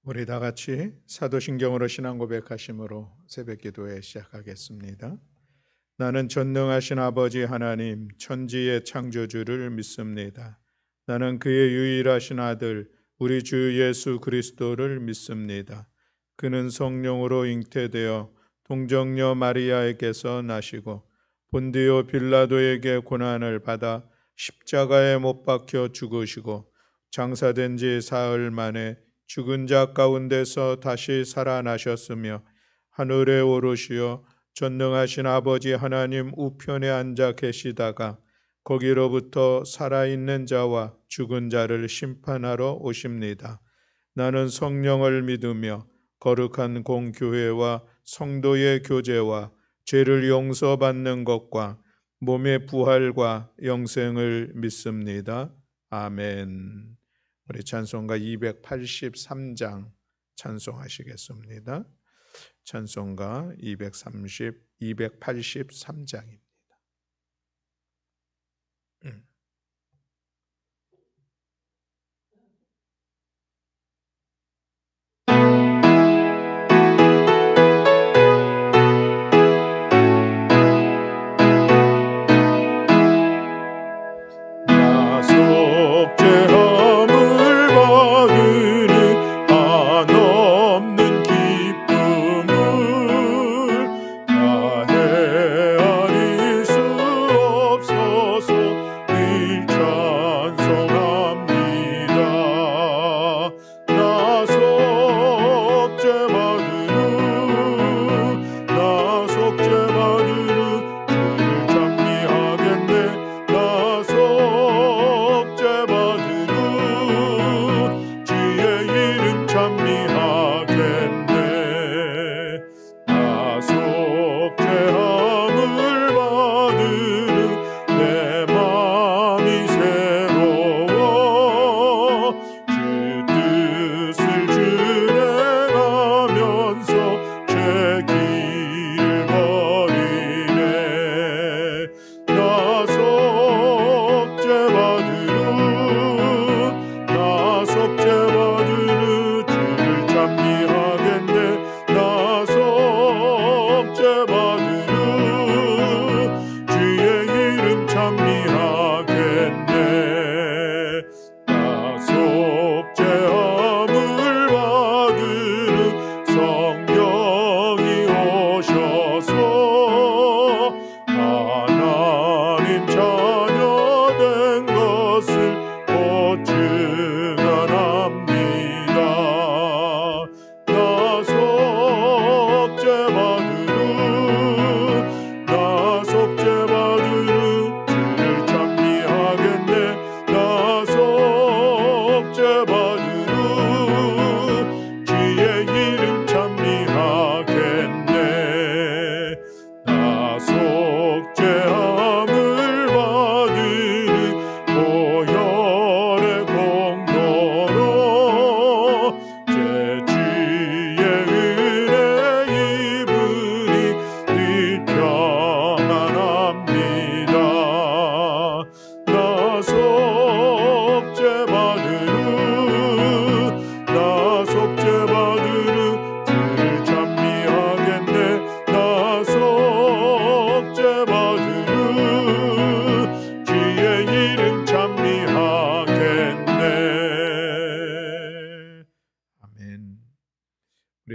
우리 다 같이 사도신경으로 신앙 고백하심으로 새벽 기도회 시작하겠습니다. 나는 전능하신 아버지 하나님 천지의 창조주를 믿습니다. 나는 그의 유일하신 아들 우리 주 예수 그리스도를 믿습니다. 그는 성령으로 잉태되어 동정녀 마리아에게서 나시고 본디오 빌라도에게 고난을 받아 십자가에 못 박혀 죽으시고 장사된 지 사흘 만에 죽은 자 가운데서 다시 살아나셨으며 하늘에 오르시어 전능하신 아버지 하나님 우편에 앉아 계시다가 거기로부터 살아있는 자와 죽은 자를 심판하러 오십니다. 나는 성령을 믿으며 거룩한 공교회와 성도의 교제와 죄를 용서받는 것과 몸의 부활과 영생을 믿습니다. 아멘. 우리 찬송가 283장 찬송하시겠습니다. 찬송가 283장입니다.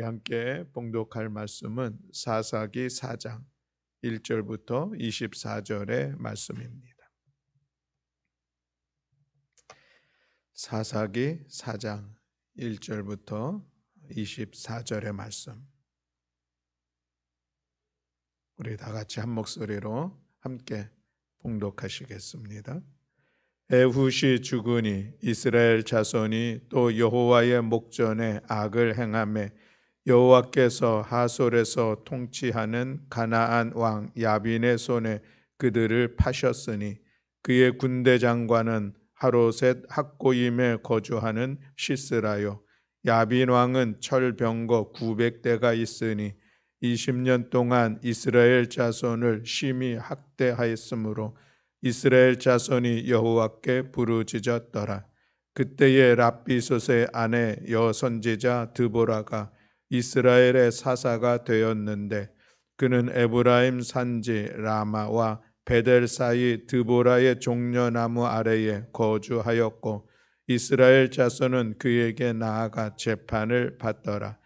우리 함께 봉독할 말씀은 사사기 4장 1절부터 24절의 말씀입니다. 사사기 4장 1절부터 24절의 말씀. 우리 다 같이 한 목소리로 함께 봉독하시겠습니다. 에훗이 죽으니 이스라엘 자손이 또 여호와의 목전에 악을 행하매 여호와께서 하솔에서 통치하는 가나안 왕 야빈의 손에 그들을 파셨으니 그의 군대 장관은 하로셋 학고임에 거주하는 시스라요. 야빈 왕은 철병거 900대가 있으니 20년 동안 이스라엘 자손을 심히 학대하였으므로 이스라엘 자손이 여호와께 부르짖었더라. 그때에 랍비솥의 아내 여선지자 드보라가 이스라엘의 사사가 되었는데 그는 에브라임 산지 라마와 베델 사이 드보라의 종려나무 아래에 거주하였고 이스라엘 자손은 그에게 나아가 재판을 받더라.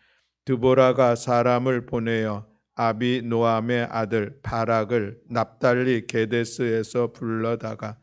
드보라가 사람을 보내어 아비노암의 아들 바락을 납달리 게데스에서 불러다가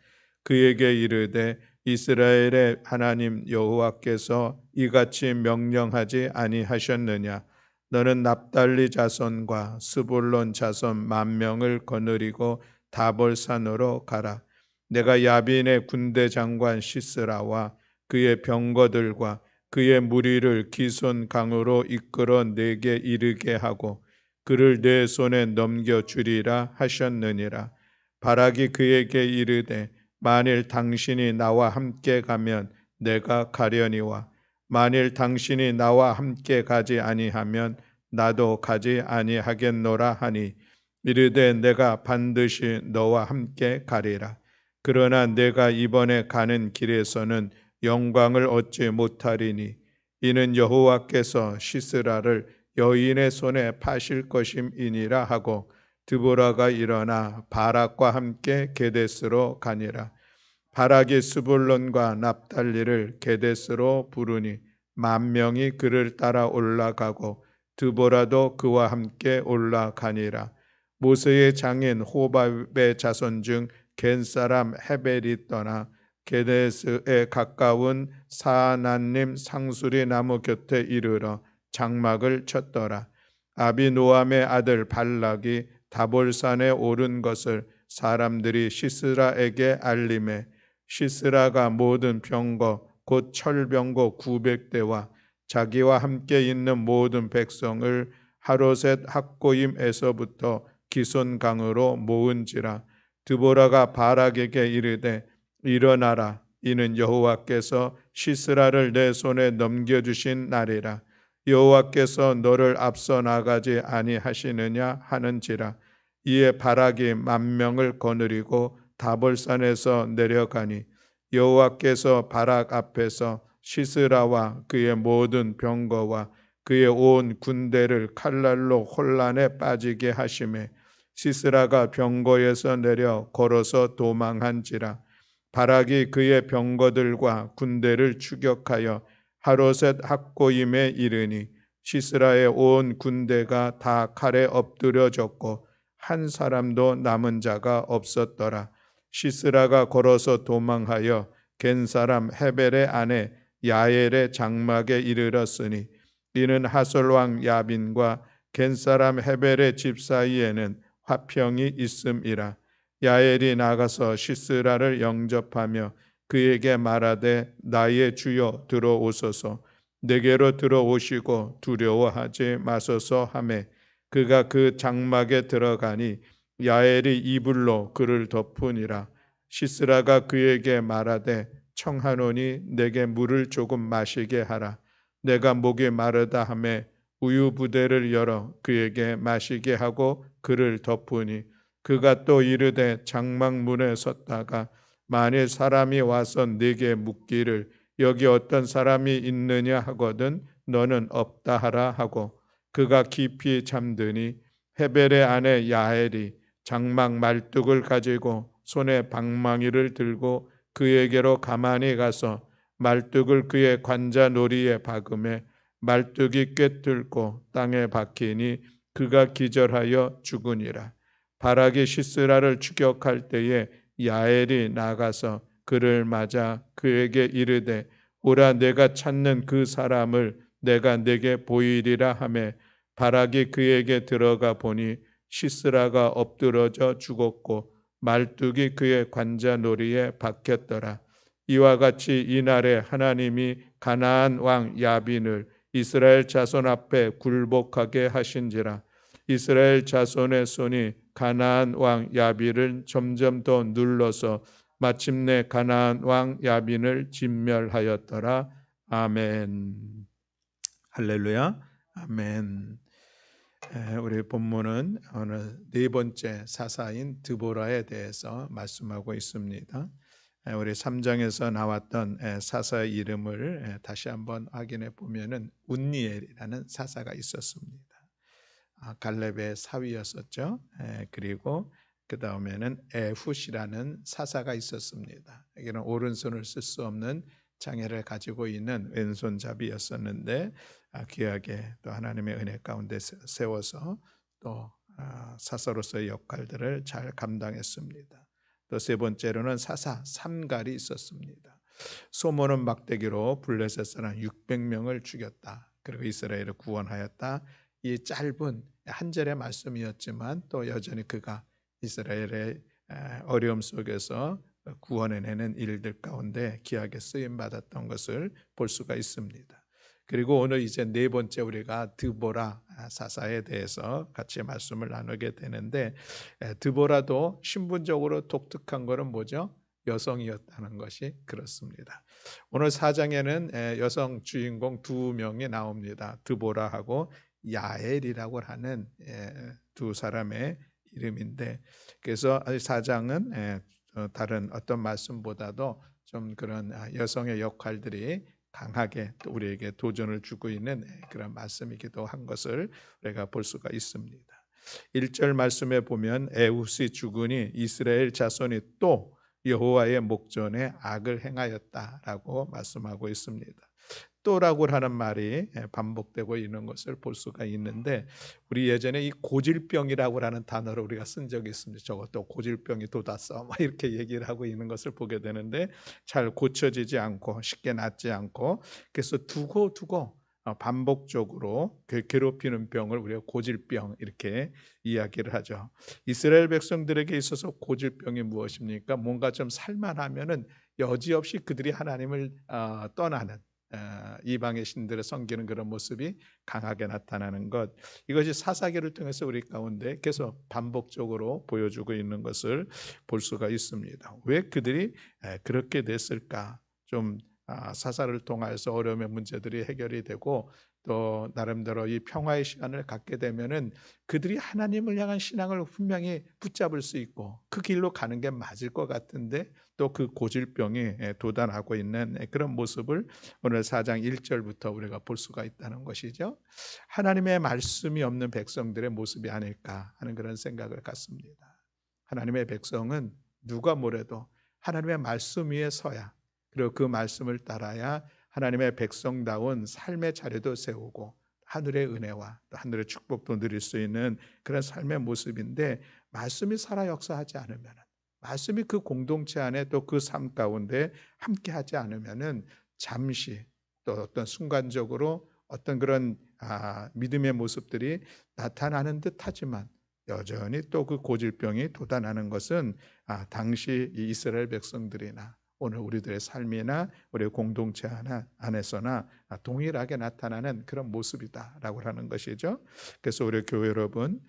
그에게 이르되 이스라엘의 하나님 여호와께서 이같이 명령하지 아니하셨느냐? 너는 납달리 자손과 스불론 자손 10,000명을 거느리고 다볼산으로 가라. 내가 야빈의 군대 장관 시스라와 그의 병거들과 그의 무리를 기손 강으로 이끌어 내게 이르게 하고 그를 내 손에 넘겨주리라 하셨느니라. 바락이 그에게 이르되 만일 당신이 나와 함께 가면 내가 가려니와 만일 당신이 나와 함께 가지 아니하면 나도 가지 아니하겠노라 하니 이르되 내가 반드시 너와 함께 가리라. 그러나 내가 이번에 가는 길에서는 영광을 얻지 못하리니 이는 여호와께서 시스라를 여인의 손에 파실 것임이니라 하고 드보라가 일어나 바락과 함께 게데스로 가니라. 바락이 스불론과 납달리를 게데스로 부르니 10,000명이 그를 따라 올라가고 드보라도 그와 함께 올라가니라. 모세의 장인 호밥의 자손 중 겐사람 헤벨이 떠나 게데스에 가까운 사나님 상수리 나무 곁에 이르러 장막을 쳤더라. 아비노암의 아들 발락이 다볼산에 오른 것을 사람들이 시스라에게 알림해 시스라가 모든 병거 곧 철병거 900대와 자기와 함께 있는 모든 백성을 하로셋 학고임에서부터 기손강으로 모은지라. 드보라가 바락에게 이르되 일어나라. 이는 여호와께서 시스라를 내 손에 넘겨주신 날이라. 여호와께서 너를 앞서 나가지 아니하시느냐 하는지라. 이에 바락이 10,000명을 거느리고 다볼산에서 내려가니 여호와께서 바락 앞에서 시스라와 그의 모든 병거와 그의 온 군대를 칼날로 혼란에 빠지게 하시매 시스라가 병거에서 내려 걸어서 도망한지라. 바락이 그의 병거들과 군대를 추격하여 하로셋 학고임에 이르니 시스라의 온 군대가 다 칼에 엎드려졌고 한 사람도 남은 자가 없었더라. 시스라가 걸어서 도망하여 겐사람 헤벨의 아내 야엘의 장막에 이르렀으니 이는 하솔왕 야빈과 겐사람 헤벨의 집 사이에는 화평이 있음이라. 야엘이 나가서 시스라를 영접하며 그에게 말하되 나의 주여 들어오소서. 내게로 들어오시고 두려워하지 마소서 하매 그가 그 장막에 들어가니 야엘이 이불로 그를 덮으니라. 시스라가 그에게 말하되 청하노니 내게 물을 조금 마시게 하라. 내가 목이 마르다 하매 우유 부대를 열어 그에게 마시게 하고 그를 덮으니 그가 또 이르되 장막 문에 섰다가 만일 사람이 와서 네게 묻기를 여기 어떤 사람이 있느냐 하거든 너는 없다 하라 하고 그가 깊이 잠드니 헤벨의 아내 야엘이 장막 말뚝을 가지고 손에 방망이를 들고 그에게로 가만히 가서 말뚝을 그의 관자놀이에 박음에 말뚝이 꿰뚫고 땅에 박히니 그가 기절하여 죽으니라. 바락이 시스라를 추격할 때에 야엘이 나가서 그를 맞아 그에게 이르되 오라 내가 찾는 그 사람을 내가 내게 보이리라 하매 바락이 그에게 들어가 보니 시스라가 엎드러져 죽었고 말뚝이 그의 관자놀이에 박혔더라. 이와 같이 이날에 하나님이 가나안 왕 야빈을 이스라엘 자손 앞에 굴복하게 하신지라. 이스라엘 자손의 손이 가나안 왕 야빈을 점점 더 눌러서 마침내 가나안 왕 야빈을 진멸하였더라. 아멘. 할렐루야. 아멘. 우리 본문은 오늘 네 번째 사사인 드보라에 대해서 말씀하고 있습니다. 우리 3장에서 나왔던 사사의 이름을 다시 한번 확인해 보면은 운니엘이라는 사사가 있었습니다. 갈렙의 사위였었죠. 그리고 그 다음에는 에훗이라는 사사가 있었습니다. 여기는 오른손을 쓸 수 없는 장애를 가지고 있는 왼손잡이였었는데 귀하게 또 하나님의 은혜 가운데 세워서 또 사사로서의 역할들을 잘 감당했습니다. 또 세 번째로는 사사 삼갈이 있었습니다. 소몬은 막대기로 블레셋 사람 600명을 죽였다. 그리고 이스라엘을 구원하였다. 이 짧은 한 절의 말씀이었지만 또 여전히 그가 이스라엘의 어려움 속에서 구원해내는 일들 가운데 귀하게 쓰임 받았던 것을 볼 수가 있습니다. 그리고 오늘 이제 네 번째 우리가 드보라 사사에 대해서 같이 말씀을 나누게 되는데, 드보라도 신분적으로 독특한 것은 뭐죠? 여성이었다는 것이 그렇습니다. 오늘 4장에는 여성 주인공 두 명이 나옵니다. 드보라하고 야엘이라고 하는 두 사람의 이름인데, 그래서 4장은 다른 어떤 말씀보다도 좀 그런 여성의 역할들이 강하게 또 우리에게 도전을 주고 있는 그런 말씀이기도 한 것을 우리가 볼 수가 있습니다. 1절 말씀에 보면 에훗이 죽으니 이스라엘 자손이 또 여호와의 목전에 악을 행하였다라고 말씀하고 있습니다. 또라고 하는 말이 반복되고 있는 것을 볼 수가 있는데, 우리 예전에 이 고질병이라고 하는 단어를 우리가 쓴 적이 있습니다. 저것도 고질병이 돋았어 막 이렇게 얘기를 하고 있는 것을 보게 되는데, 잘 고쳐지지 않고 쉽게 낫지 않고, 그래서 두고 반복적으로 괴롭히는 병을 우리가 고질병 이렇게 이야기를 하죠. 이스라엘 백성들에게 있어서 고질병이 무엇입니까? 뭔가 좀 살만하면은 여지없이 그들이 하나님을 떠나는, 이방의 신들을 섬기는 그런 모습이 강하게 나타나는 것, 이것이 사사기를 통해서 우리 가운데 계속 반복적으로 보여주고 있는 것을 볼 수가 있습니다. 왜 그들이 그렇게 됐을까? 좀 사사를 통해서 어려움의 문제들이 해결이 되고 또 나름대로 이 평화의 시간을 갖게 되면은 그들이 하나님을 향한 신앙을 분명히 붙잡을 수 있고 그 길로 가는 게 맞을 것 같은데, 또 그 고질병이 도단하고 있는 그런 모습을 오늘 4장 1절부터 우리가 볼 수가 있다는 것이죠. 하나님의 말씀이 없는 백성들의 모습이 아닐까 하는 그런 생각을 갖습니다. 하나님의 백성은 누가 뭐래도 하나님의 말씀 위에 서야, 그리고 그 말씀을 따라야 하나님의 백성다운 삶의 자리도 세우고 하늘의 은혜와 또 하늘의 축복도 누릴 수 있는 그런 삶의 모습인데, 말씀이 살아 역사하지 않으면, 말씀이 그 공동체 안에 또 그 삶 가운데 함께하지 않으면은 잠시 또 어떤 순간적으로 어떤 그런 믿음의 모습들이 나타나는 듯하지만 여전히 또 그 고질병이 돋아나는 것은 당시 이 이스라엘 백성들이나 오늘 우리들의 삶이나 우리 공동체 안에서나 동일하게 나타나는 그런 모습이다라고 하는 것이죠. 그래서 우리 교회 여러분,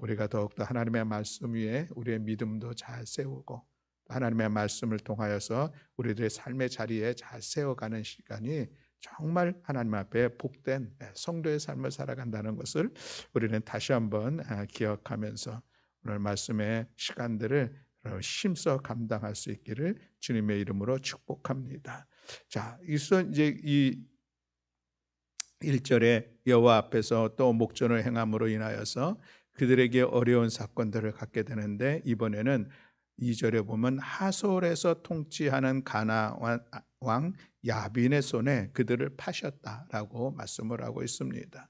우리가 더욱더 하나님의 말씀 위에 우리의 믿음도 잘 세우고 하나님의 말씀을 통하여서 우리들의 삶의 자리에 잘 세워가는 시간이 정말 하나님 앞에 복된 성도의 삶을 살아간다는 것을 우리는 다시 한번 기억하면서 오늘 말씀의 시간들을 힘써 감당할 수 있기를 주님의 이름으로 축복합니다. 자, 이제 이 1절에 여호와 앞에서 또 목전을 행함으로 인하여서 그들에게 어려운 사건들을 갖게 되는데, 이번에는 2절에 보면 하솔에서 통치하는 가나 왕 야빈의 손에 그들을 파셨다라고 말씀을 하고 있습니다.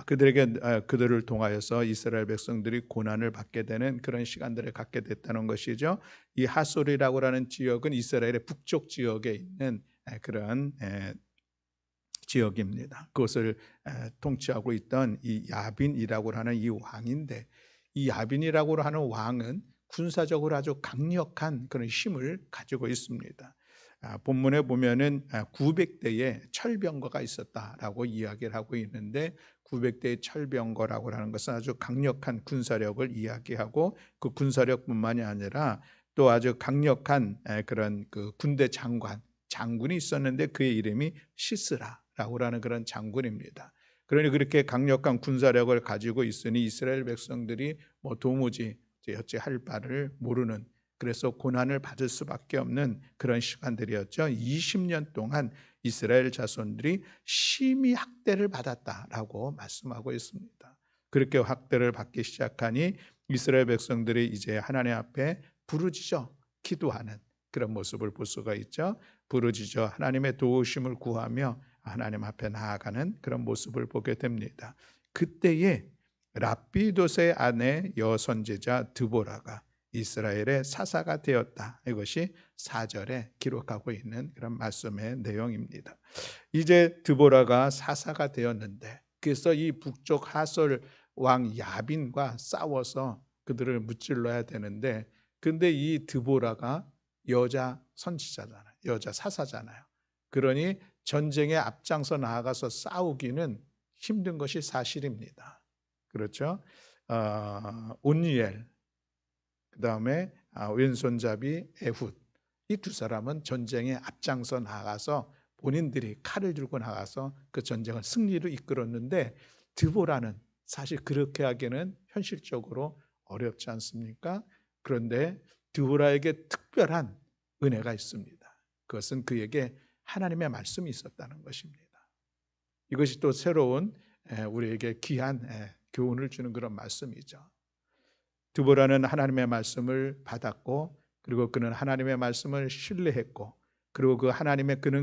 그들을 통하여서 이스라엘 백성들이 고난을 받게 되는 그런 시간들을 갖게 됐다는 것이죠. 이 하솔이라고 하는 지역은 이스라엘의 북쪽 지역에 있는 그런 지역입니다. 그것을 통치하고 있던 이 야빈이라고 하는 이 왕인데, 이 야빈이라고 하는 왕은 군사적으로 아주 강력한 그런 힘을 가지고 있습니다. 본문에 보면은 900대의 철병거가 있었다라고 이야기를 하고 있는데, 900대의 철병거라고 하는 것은 아주 강력한 군사력을 이야기하고, 그 군사력뿐만이 아니라 또 아주 강력한 그런 그 군대 장군이 있었는데 그의 이름이 시스라라고 하는 그런 장군입니다. 그러니 그렇게 강력한 군사력을 가지고 있으니 이스라엘 백성들이 도무지 어찌할 바를 모르는 그래서 고난을 받을 수밖에 없는 그런 시간들이었죠. 20년 동안 이스라엘 자손들이 심히 학대를 받았다라고 말씀하고 있습니다. 그렇게 학대를 받기 시작하니 이스라엘 백성들이 이제 하나님 앞에 부르짖어 기도하는 그런 모습을 볼 수가 있죠. 부르짖어 하나님의 도우심을 구하며 하나님 앞에 나아가는 그런 모습을 보게 됩니다. 그때에 랍비도스의 아내 여선제자 드보라가 이스라엘의 사사가 되었다. 이것이 4절에 기록하고 있는 그런 말씀의 내용입니다. 이제 드보라가 사사가 되었는데, 그래서 이 북쪽 하솔 왕 야빈과 싸워서 그들을 무찔러야 되는데, 근데 이 드보라가 여자 선지자잖아요. 여자 사사잖아요. 그러니 전쟁에 앞장서 나아가서 싸우기는 힘든 것이 사실입니다. 그렇죠? 온니엘, 그 다음에 왼손잡이 에훗, 이 두 사람은 전쟁에 앞장서 나가서 본인들이 칼을 들고 나가서 그 전쟁을 승리로 이끌었는데, 드보라는 사실 그렇게 하기는 현실적으로 어렵지 않습니까? 그런데 드보라에게 특별한 은혜가 있습니다. 그것은 그에게 하나님의 말씀이 있었다는 것입니다. 이것이 또 새로운 우리에게 귀한 교훈을 주는 그런 말씀이죠. 드보라는 하나님의 말씀을 받았고, 그리고 그는 하나님의 말씀을 신뢰했고, 그리고 그는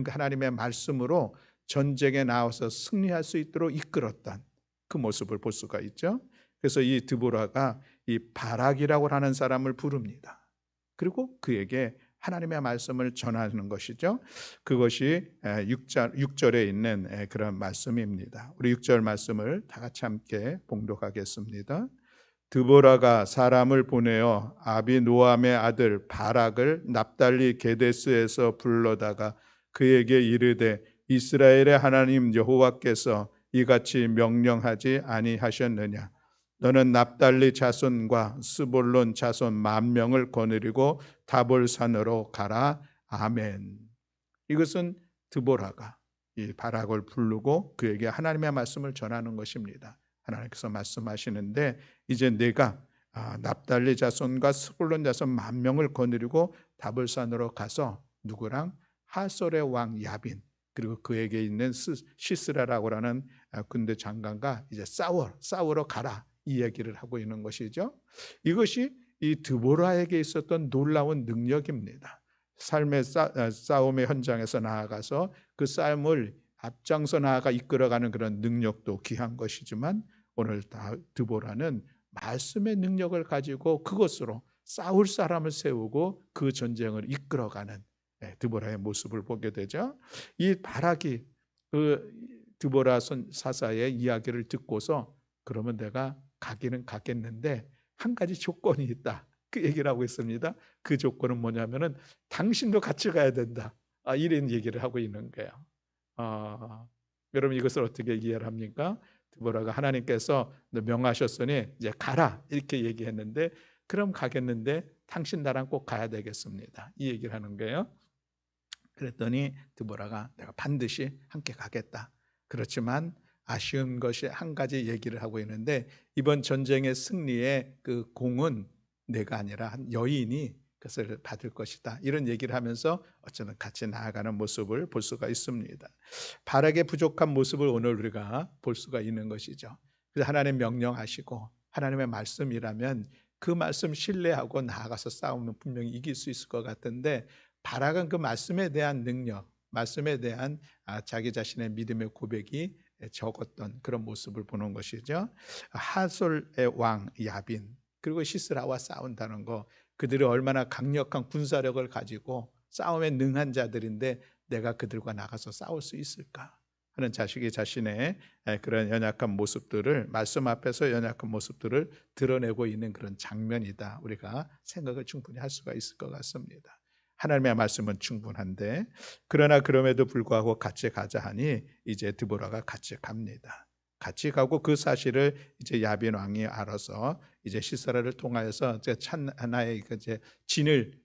하나님의 말씀으로 전쟁에 나와서 승리할 수 있도록 이끌었던 그 모습을 볼 수가 있죠. 그래서 이 드보라가 이 바락이라고 하는 사람을 부릅니다. 그리고 그에게 하나님의 말씀을 전하는 것이죠. 그것이 6절에 있는 그런 말씀입니다. 우리 6절 말씀을 다 같이 함께 봉독하겠습니다. 드보라가 사람을 보내어 아비노함의 아들 바락을 납달리 게데스에서 불러다가 그에게 이르되 이스라엘의 하나님 여호와께서 이같이 명령하지 아니하셨느냐? 너는 납달리 자손과 스볼론 자손 10,000명을 거느리고 다볼산으로 가라. 아멘. 이것은 드보라가 이 바락을 부르고 그에게 하나님의 말씀을 전하는 것입니다. 하나님께서 말씀하시는데, 이제 내가 납달리 자손과 스불론 자손 10,000명을 거느리고 다볼산으로 가서 누구랑? 하솔의 왕 야빈, 그리고 그에게 있는 시스라라고 하는 군대 장관과 이제 싸우러 가라, 이 얘기를 하고 있는 것이죠. 이것이 이 드보라에게 있었던 놀라운 능력입니다. 삶의 싸움의 현장에서 나아가서 그 싸움을 앞장서 나아가 이끌어가는 그런 능력도 귀한 것이지만, 오늘 드보라는 말씀의 능력을 가지고 그것으로 싸울 사람을 세우고 그 전쟁을 이끌어가는 드보라의 모습을 보게 되죠. 이 바락이 그 드보라 사사의 이야기를 듣고서 그러면 내가 가기는 가겠는데 한 가지 조건이 있다, 그 얘기를 하고 있습니다. 그 조건은 뭐냐면은 당신도 같이 가야 된다. 이런 얘기를 하고 있는 거예요. 여러분 이것을 어떻게 이해를 합니까? 드보라가 하나님께서 너 명하셨으니 이제 가라, 이렇게 얘기했는데, 그럼 가겠는데 당신 나랑 꼭 가야 되겠습니다, 이 얘기를 하는 거예요. 그랬더니 드보라가 내가 반드시 함께 가겠다. 그렇지만 아쉬운 것이 한 가지 얘기를 하고 있는데, 이번 전쟁의 승리의 그 공은 내가 아니라 한 여인이 그것을 받을 것이다, 이런 얘기를 하면서 어쩌면 같이 나아가는 모습을 볼 수가 있습니다. 바락의 부족한 모습을 오늘 우리가 볼 수가 있는 것이죠. 그래서 하나님 명령하시고 하나님의 말씀이라면 그 말씀 신뢰하고 나아가서 싸우면 분명히 이길 수 있을 것 같은데, 바락은 그 말씀에 대한 능력, 말씀에 대한 자기 자신의 믿음의 고백이 적었던 그런 모습을 보는 것이죠. 하솔의 왕 야빈, 그리고 시스라와 싸운다는 거, 그들이 얼마나 강력한 군사력을 가지고 싸움에 능한 자들인데 내가 그들과 나가서 싸울 수 있을까 하는 자신의 그런 연약한 모습들을, 말씀 앞에서 연약한 모습들을 드러내고 있는 그런 장면이다, 우리가 생각을 충분히 할 수가 있을 것 같습니다. 하나님의 말씀은 충분한데, 그러나 그럼에도 불구하고 같이 가자 하니 이제 드보라가 같이 갑니다. 같이 가고 그 사실을 이제 야빈 왕이 알아서 이제 시스라를 통하여서 하나의 이제 진을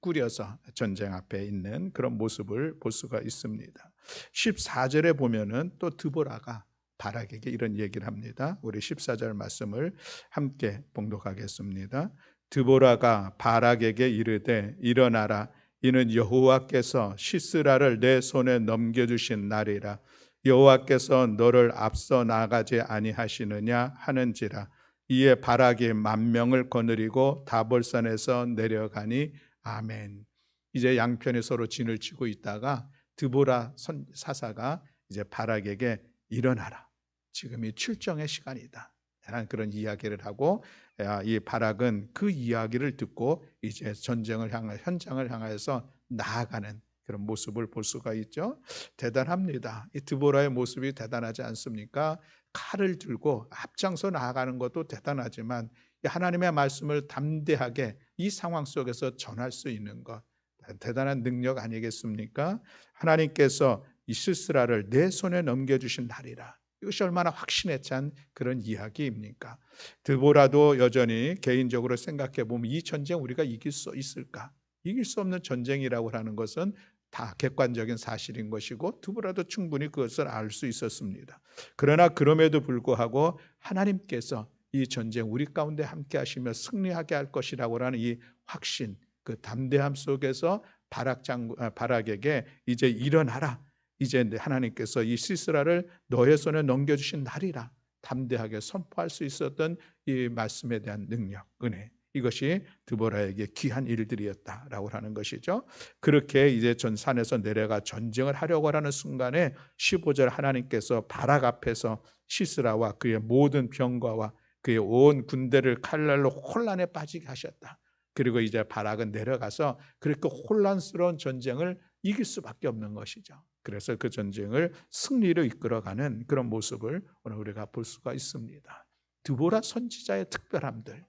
꾸려서 전쟁 앞에 있는 그런 모습을 볼 수가 있습니다. 14절에 보면은 또 드보라가 바락에게 이런 얘기를 합니다. 우리 14절 말씀을 함께 봉독하겠습니다. 드보라가 바락에게 이르되 일어나라, 이는 여호와께서 시스라를 내 손에 넘겨주신 날이라. 여호와께서 너를 앞서 나가지 아니하시느냐 하는지라. 이에 바락이 10,000명을 거느리고 다볼산에서 내려가니. 아멘. 이제 양편이 서로 진을 치고 있다가 드보라 사사가 이제 바락에게 일어나라, 지금이 출정의 시간이다 라는 그런 이야기를 하고, 이 바락은 그 이야기를 듣고 이제 전쟁을 향해 현장을 향해서 나아가는 그런 모습을 볼 수가 있죠. 대단합니다. 이 드보라의 모습이 대단하지 않습니까? 칼을 들고 앞장서 나아가는 것도 대단하지만 하나님의 말씀을 담대하게 이 상황 속에서 전할 수 있는 것, 대단한 능력 아니겠습니까? 하나님께서 이 시스라를 내 손에 넘겨주신 날이라. 이것이 얼마나 확신에 찬 그런 이야기입니까? 드보라도 여전히 개인적으로 생각해 보면 이 전쟁 우리가 이길 수 있을까? 이길 수 없는 전쟁이라고 하는 것은 다 객관적인 사실인 것이고 드보라도 충분히 그것을 알 수 있었습니다. 그러나 그럼에도 불구하고 하나님께서 이 전쟁 우리 가운데 함께 하시며 승리하게 할 것이라고 하는 이 확신, 그 담대함 속에서 바락에게 이제 일어나라, 이제 하나님께서 이 시스라를 너의 손에 넘겨주신 날이라 담대하게 선포할 수 있었던 이 말씀에 대한 능력, 은혜, 이것이 드보라에게 귀한 일들이었다라고 하는 것이죠. 그렇게 이제 전 산에서 내려가 전쟁을 하려고 하는 순간에 15절 하나님께서 바락 앞에서 시스라와 그의 모든 병과와 그의 온 군대를 칼날로 혼란에 빠지게 하셨다. 그리고 이제 바락은 내려가서 그렇게 혼란스러운 전쟁을 이길 수밖에 없는 것이죠. 그래서 그 전쟁을 승리로 이끌어가는 그런 모습을 오늘 우리가 볼 수가 있습니다. 드보라 선지자의 특별함들,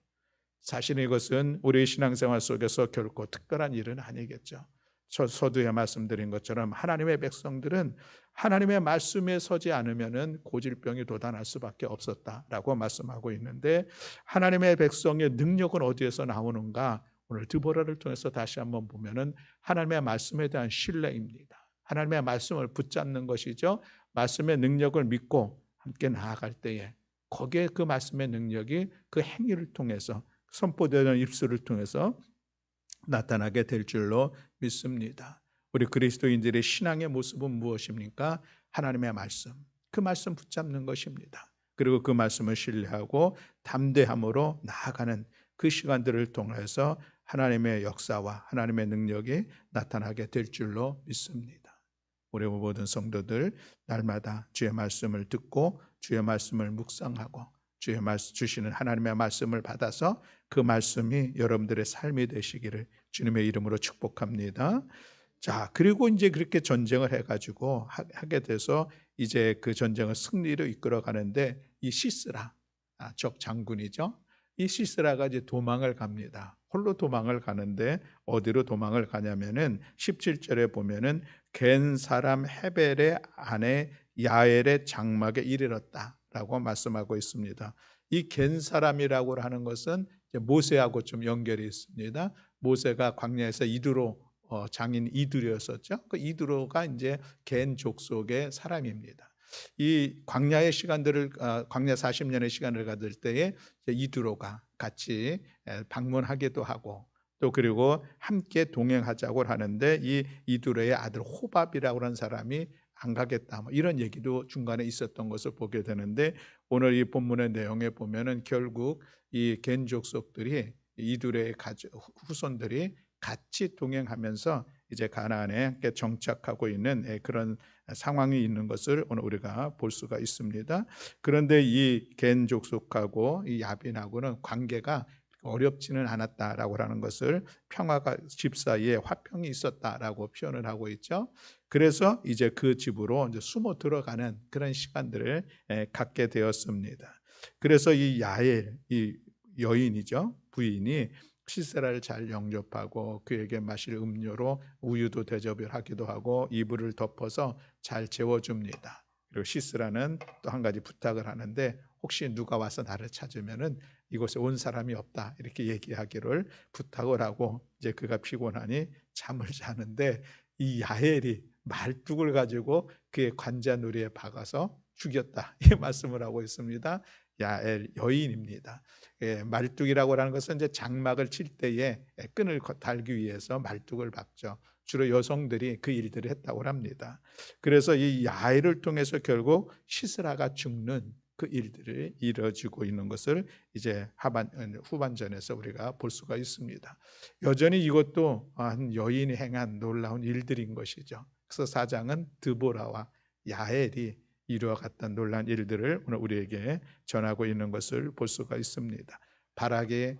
사실 이것은 우리의 신앙생활 속에서 결코 특별한 일은 아니겠죠. 서두에 말씀드린 것처럼 하나님의 백성들은 하나님의 말씀에 서지 않으면 고질병이 돋아날 수밖에 없었다라고 말씀하고 있는데, 하나님의 백성의 능력은 어디에서 나오는가? 오늘 드보라를 통해서 다시 한번 보면은 하나님의 말씀에 대한 신뢰입니다. 하나님의 말씀을 붙잡는 것이죠. 말씀의 능력을 믿고 함께 나아갈 때에 거기에 그 말씀의 능력이 그 행위를 통해서, 선포되는 입술을 통해서 나타나게 될 줄로 믿습니다. 우리 그리스도인들의 신앙의 모습은 무엇입니까? 하나님의 말씀, 그 말씀 붙잡는 것입니다. 그리고 그 말씀을 신뢰하고 담대함으로 나아가는 그 시간들을 통해서 하나님의 역사와 하나님의 능력이 나타나게 될 줄로 믿습니다. 우리 모든 성도들 날마다 주의 말씀을 듣고 주의 말씀을 묵상하고 주의 말씀 주시는 하나님의 말씀을 받아서 그 말씀이 여러분들의 삶이 되시기를 주님의 이름으로 축복합니다. 자, 그리고 이제 그렇게 전쟁을 해가지고 하게 돼서 이제 그 전쟁을 승리로 이끌어 가는데 이 시스라, 적 장군이죠. 이 시스라가 이제 도망을 갑니다. 홀로 도망을 가는데 어디로 도망을 가냐면은 17절에 보면은 겐 사람 헤벨의 아내 야엘의 장막에 이르렀다라고 말씀하고 있습니다. 이 겐 사람이라고 하는 것은 모세하고 좀 연결이 있습니다. 모세가 광야에서 이두로 장인 이두로였었죠. 그 이두로가 이제 겐 족속의 사람입니다. 이 광야의 시간들을 광야 40년의 시간을 가질 때에 이두로가 같이 방문하기도 하고 또 그리고 함께 동행하자고 하는데 이 이두로의 아들 호밥이라고 하는 사람이 안 가겠다, 뭐 이런 얘기도 중간에 있었던 것을 보게 되는데, 오늘 이 본문의 내용에 보면은 결국 이 겐 족속들이 이두로의 후손들이 같이 동행하면서 이제 가나안에 정착하고 있는 그런 상황이 있는 것을 오늘 우리가 볼 수가 있습니다. 그런데 이 겐 족속하고 이 야빈하고는 관계가 어렵지는 않았다라고 하는 것을, 평화가 집 사이에 화평이 있었다라고 표현을 하고 있죠. 그래서 이제 그 집으로 이제 숨어 들어가는 그런 시간들을 갖게 되었습니다. 그래서 이 야엘, 이 여인이죠, 부인이 시세라를 잘 영접하고 그에게 마실 음료로 우유도 대접을 하기도 하고 이불을 덮어서 잘 재워줍니다. 그리고 시스라는 또 한 가지 부탁을 하는데, 혹시 누가 와서 나를 찾으면은 이곳에 온 사람이 없다 이렇게 얘기하기를 부탁을 하고, 이제 그가 피곤하니 잠을 자는데 이 야엘이 말뚝을 가지고 그의 관자놀이에 박아서 죽였다 이 말씀을 하고 있습니다. 야엘 여인입니다. 말뚝이라고 하는 것은 이제 장막을 칠 때에 끈을 달기 위해서 말뚝을 박죠. 주로 여성들이 그 일들을 했다고 합니다. 그래서 이 야엘을 통해서 결국 시스라가 죽는 그 일들이 이루어지고 있는 것을 이제 후반전에서 우리가 볼 수가 있습니다. 여전히 이것도 한 여인이 행한 놀라운 일들인 것이죠. 그래서 4장은 드보라와 야엘이 이루어갔던 놀라운 일들을 오늘 우리에게 전하고 있는 것을 볼 수가 있습니다. 바락의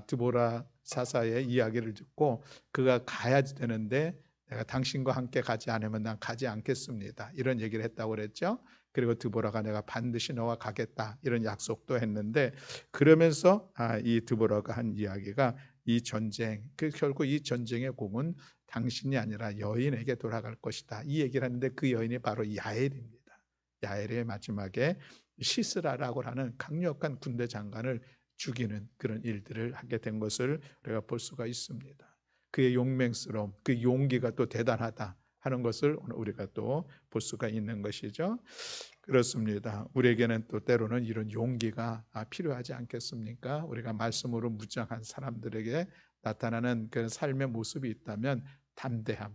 드보라 사사의 이야기를 듣고 그가 가야 되는데 내가 당신과 함께 가지 않으면 난 가지 않겠습니다. 이런 얘기를 했다고 그랬죠. 그리고 드보라가 내가 반드시 너와 가겠다 이런 약속도 했는데 그러면서 이 드보라가 한 이야기가 이 전쟁, 결국 이 전쟁의 공은 당신이 아니라 여인에게 돌아갈 것이다. 이 얘기를 하는데 그 여인이 바로 야엘입니다. 야엘의 마지막에 시스라라고 하는 강력한 군대 장관을 죽이는 그런 일들을 하게 된 것을 우리가 볼 수가 있습니다. 그의 용맹스러움, 그 용기가 또 대단하다 하는 것을 오늘 우리가 또 볼 수가 있는 것이죠. 그렇습니다. 우리에게는 또 때로는 이런 용기가 필요하지 않겠습니까? 우리가 말씀으로 무장한 사람들에게 나타나는 그 삶의 모습이 있다면 담대함,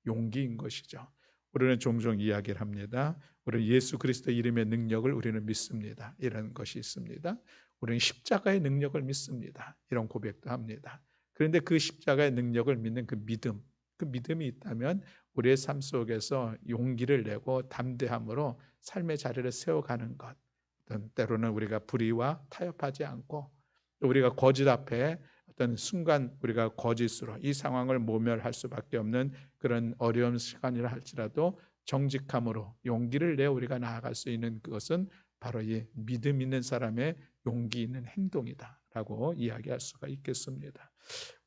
용기인 것이죠. 우리는 종종 이야기를 합니다. 우리는 예수 그리스도 이름의 능력을 우리는 믿습니다. 이런 것이 있습니다. 우리는 십자가의 능력을 믿습니다. 이런 고백도 합니다. 그런데 그 십자가의 능력을 믿는 그 믿음이 있다면 우리의 삶 속에서 용기를 내고 담대함으로 삶의 자리를 세워가는 것. 때로는 우리가 불의와 타협하지 않고 우리가 거짓 앞에 어떤 순간 우리가 거짓으로 이 상황을 모멸할 수밖에 없는 그런 어려운 시간이라 할지라도 정직함으로 용기를 내 우리가 나아갈 수 있는 그것은 바로 이 믿음 있는 사람의 용기 있는 행동이다라고 이야기할 수가 있겠습니다.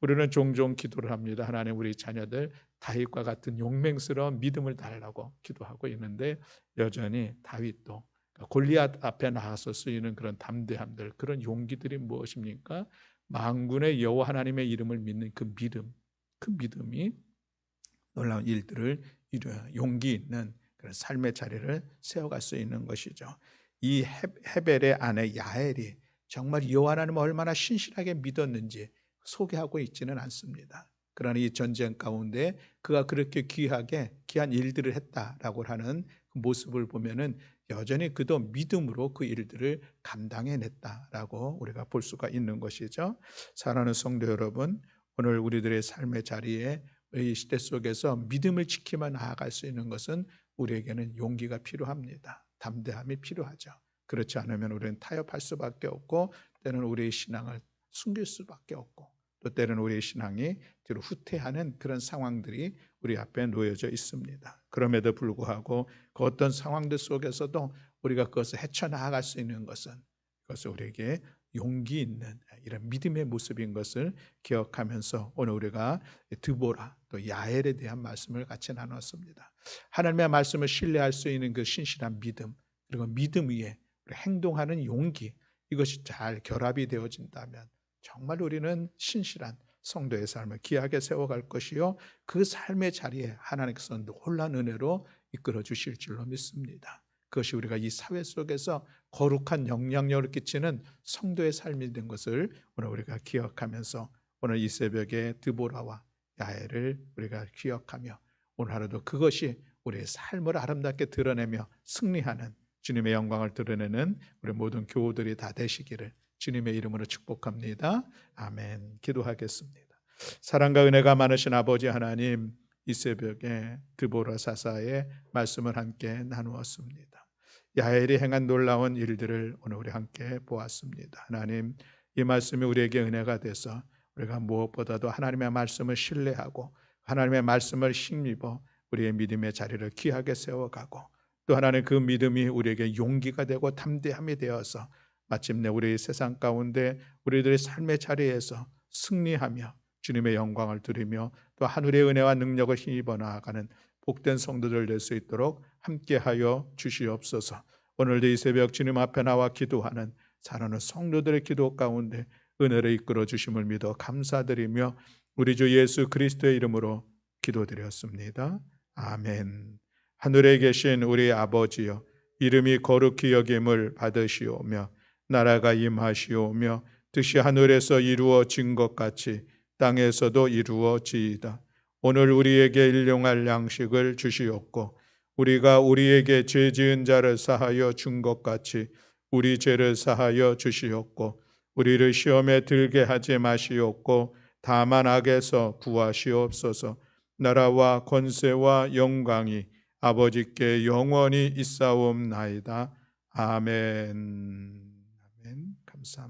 우리는 종종 기도를 합니다. 하나님, 우리 자녀들 다윗과 같은 용맹스러운 믿음을 달라고 기도하고 있는데 여전히 다윗도 골리앗 앞에 나가서 쓰이는 그런 담대함들, 그런 용기들이 무엇입니까? 만군의 여호와 하나님의 이름을 믿는 그 믿음이 놀라운 일들을 이루어 용기 있는 그런 삶의 자리를 세워갈 수 있는 것이죠. 이 헤벨의 아내 야엘이 정말 여호와 하나님을 얼마나 신실하게 믿었는지 소개하고 있지는 않습니다. 그러나 이 전쟁 가운데 그가 그렇게 귀한 일들을 했다라고 하는 그 모습을 보면은 여전히 그도 믿음으로 그 일들을 감당해냈다라고 우리가 볼 수가 있는 것이죠. 사랑하는 성도 여러분, 오늘 우리들의 삶의 자리에 이 시대 속에서 믿음을 지키며 나아갈 수 있는 것은 우리에게는 용기가 필요합니다. 담대함이 필요하죠. 그렇지 않으면 우리는 타협할 수밖에 없고 때로는 우리의 신앙을 숨길 수밖에 없고 또 때로는 우리의 신앙이 뒤로 후퇴하는 그런 상황들이 우리 앞에 놓여져 있습니다. 그럼에도 불구하고 그 어떤 상황들 속에서도 우리가 그것을 헤쳐나갈 수 있는 것은 그것을 우리에게 용기 있는 이런 믿음의 모습인 것을 기억하면서 오늘 우리가 드보라 또 야엘에 대한 말씀을 같이 나눴습니다. 하나님의 말씀을 신뢰할 수 있는 그 신실한 믿음, 그리고 믿음 위에 행동하는 용기, 이것이 잘 결합이 되어진다면 정말 우리는 신실한 성도의 삶을 귀하게 세워갈 것이요 그 삶의 자리에 하나님께서 놀라운 은혜로 이끌어 주실 줄로 믿습니다. 그것이 우리가 이 사회 속에서 거룩한 영향력을 끼치는 성도의 삶이 된 것을 오늘 우리가 기억하면서 오늘 이 새벽에 드보라와 야엘을 우리가 기억하며 오늘 하루도 그것이 우리의 삶을 아름답게 드러내며 승리하는 주님의 영광을 드러내는 우리 모든 교우들이 다 되시기를 주님의 이름으로 축복합니다. 아멘. 기도하겠습니다. 사랑과 은혜가 많으신 아버지 하나님, 이 새벽에 드보라 사사의 말씀을 함께 나누었습니다. 야엘이 행한 놀라운 일들을 오늘 우리 함께 보았습니다. 하나님, 이 말씀이 우리에게 은혜가 돼서 우리가 무엇보다도 하나님의 말씀을 신뢰하고 하나님의 말씀을 힘입어 우리의 믿음의 자리를 귀하게 세워가고 또 하나님 그 믿음이 우리에게 용기가 되고 담대함이 되어서 마침내 우리 세상 가운데 우리들의 삶의 자리에서 승리하며 주님의 영광을 드리며 또 하늘의 은혜와 능력을 힘입어 나아가는 복된 성도들 될 수 있도록 함께하여 주시옵소서. 오늘도 이 새벽 주님 앞에 나와 기도하는 사랑하는 성도들의 기도 가운데 은혜를 이끌어 주심을 믿어 감사드리며 우리 주 예수 그리스도의 이름으로 기도드렸습니다. 아멘. 하늘에 계신 우리 아버지여, 이름이 거룩히 여김을 받으시오며 나라가 임하시오며 뜻이 하늘에서 이루어진 것 같이 땅에서도 이루어지이다. 오늘 우리에게 일용할 양식을 주시옵고 우리가 우리에게 죄 지은 자를 사하여 준 것 같이 우리 죄를 사하여 주시옵고 우리를 시험에 들게 하지 마시옵고 다만 악에서 구하시옵소서. 나라와 권세와 영광이 아버지께 영원히 있사옵나이다. 아멘. 아멘. 감사합니다.